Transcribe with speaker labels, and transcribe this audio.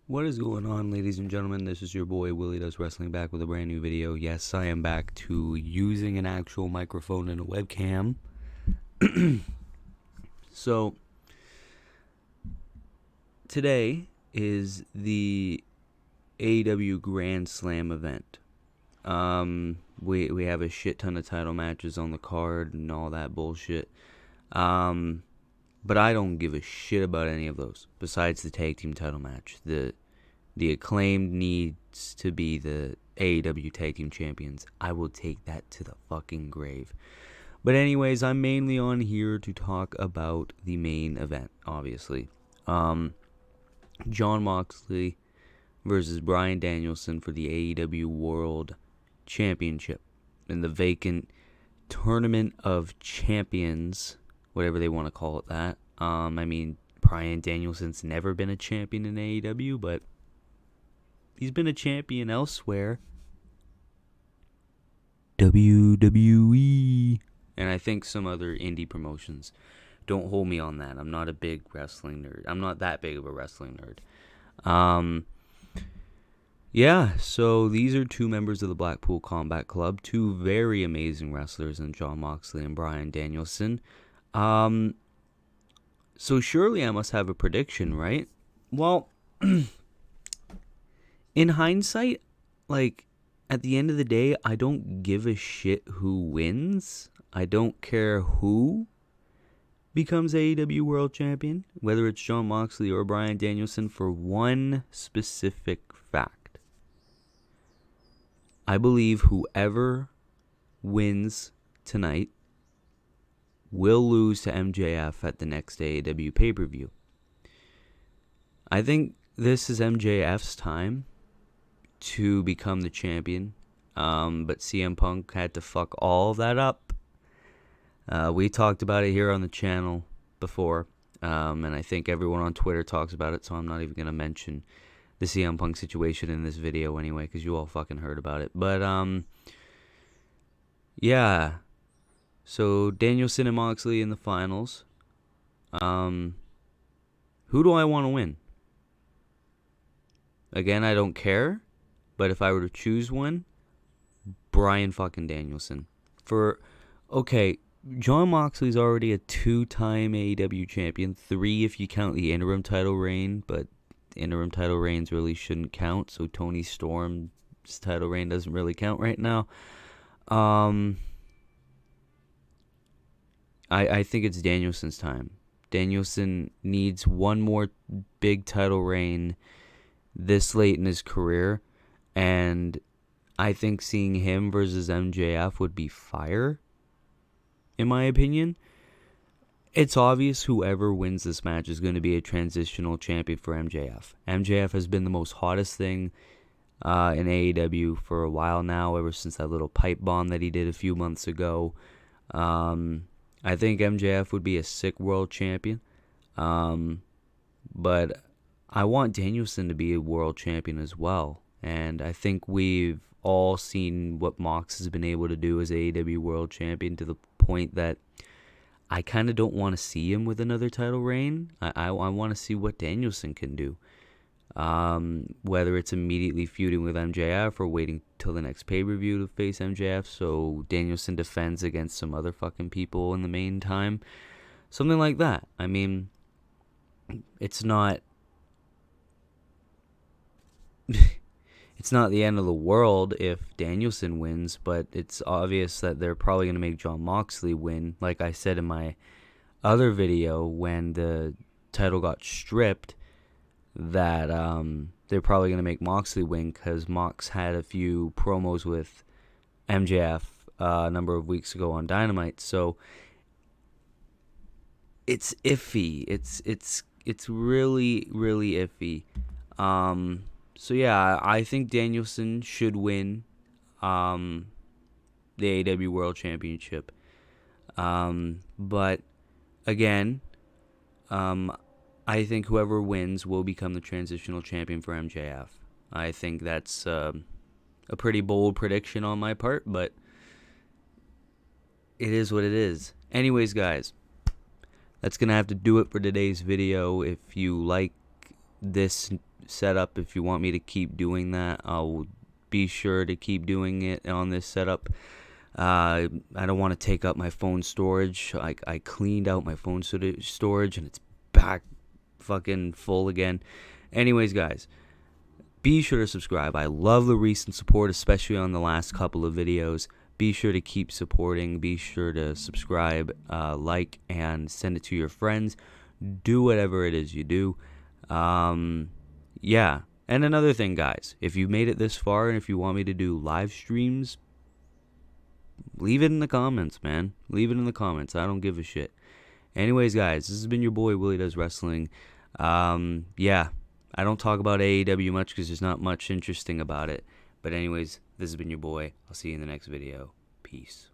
Speaker 1: What is going on, ladies and gentlemen? This is your boy Willie Does Wrestling back with a brand new video. Yes, I am back to using an actual microphone and a webcam. So, today is the AEW Grand Slam event. We have a shit ton of title matches on the card and all that bullshit. But I don't give a shit about any of those besides the tag team title match. The Acclaimed needs to be the AEW Tag Team Champions. I will take that to the fucking grave. But anyways, I'm mainly on here to talk about the main event, obviously. John Moxley versus Bryan Danielson for the AEW World Championship in the vacant Tournament of Champions, whatever they want to call it that. Bryan Danielson's never been a champion in AEW, but he's been a champion elsewhere. WWE. And I think some other indie promotions. Don't hold me on that. I'm not a big wrestling nerd. I'm not that big of a wrestling nerd. Yeah, so these are two members of the Blackpool Combat Club. Two very amazing wrestlers in John Moxley and Bryan Danielson. So surely I must have a prediction, right? Well, in hindsight, at the end of the day, I don't give a shit who wins. I don't care who becomes AEW World Champion, whether it's John Moxley or Bryan Danielson, for one specific fact. I believe whoever wins tonight will lose to MJF at the next AEW pay-per-view. I think this is MJF's time to become the champion, but CM Punk had to fuck all of that up. We talked about it here on the channel before, and I think everyone on Twitter talks about it, so I'm not even going to mention the CM Punk situation in this video anyway, because you all fucking heard about it. But, yeah. So, Danielson and Moxley in the finals. Who do I want to win? Again, I don't care. But if I were to choose one, Bryan fucking Danielson. John Moxley's already a 2-time AEW champion. 3 if you count the interim title reign, but interim title reigns really shouldn't count, so Tony Storm's title reign doesn't really count right now. I think it's Danielson's time. Danielson needs one more big title reign this late in his career, and I think seeing him versus MJF would be fire, in my opinion. It's obvious whoever wins this match is going to be a transitional champion for MJF. MJF has been the most hottest thing in AEW for a while now, ever since that little pipe bomb that he did a few months ago. I think MJF would be a sick world champion. But I want Danielson to be a world champion as well. And I think we've all seen what Mox has been able to do as AEW world champion, to the point that I kind of don't want to see him with another title reign. I want to see what Danielson can do. Whether it's immediately feuding with MJF or waiting till the next pay-per-view to face MJF so Danielson defends against some other fucking people in the meantime. Something like that. I mean, it's not it's not the end of the world if Danielson wins, but it's obvious that they're probably going to make John Moxley win. Like I said in my other video when the title got stripped, that they're probably going to make Moxley win because Mox had a few promos with MJF a number of weeks ago on Dynamite. So it's iffy. It's really, really iffy. So yeah, I think Danielson should win the AEW World Championship. But again, I think whoever wins will become the transitional champion for MJF. I think that's a pretty bold prediction on my part, but it is what it is. Anyways, guys, that's going to have to do it for today's video. If you like this setup. If you want me to keep doing that, I'll be sure to keep doing it on this setup. I don't want to take up my phone storage. I cleaned out my phone storage and it's back fucking full again. Anyways, guys, be sure to subscribe. I love the recent support, especially on the last couple of videos. Be sure to keep supporting. Be sure to subscribe, like, and send it to your friends. Do whatever it is you do. Yeah. And another thing, guys, if you made it this far and if you want me to do live streams, leave it in the comments, man. Leave it in the comments. I don't give a shit. Anyways, guys, this has been your boy, Willie Does Wrestling. Yeah, I don't talk about AEW much because there's not much interesting about it. But anyways, this has been your boy. I'll see you in the next video. Peace.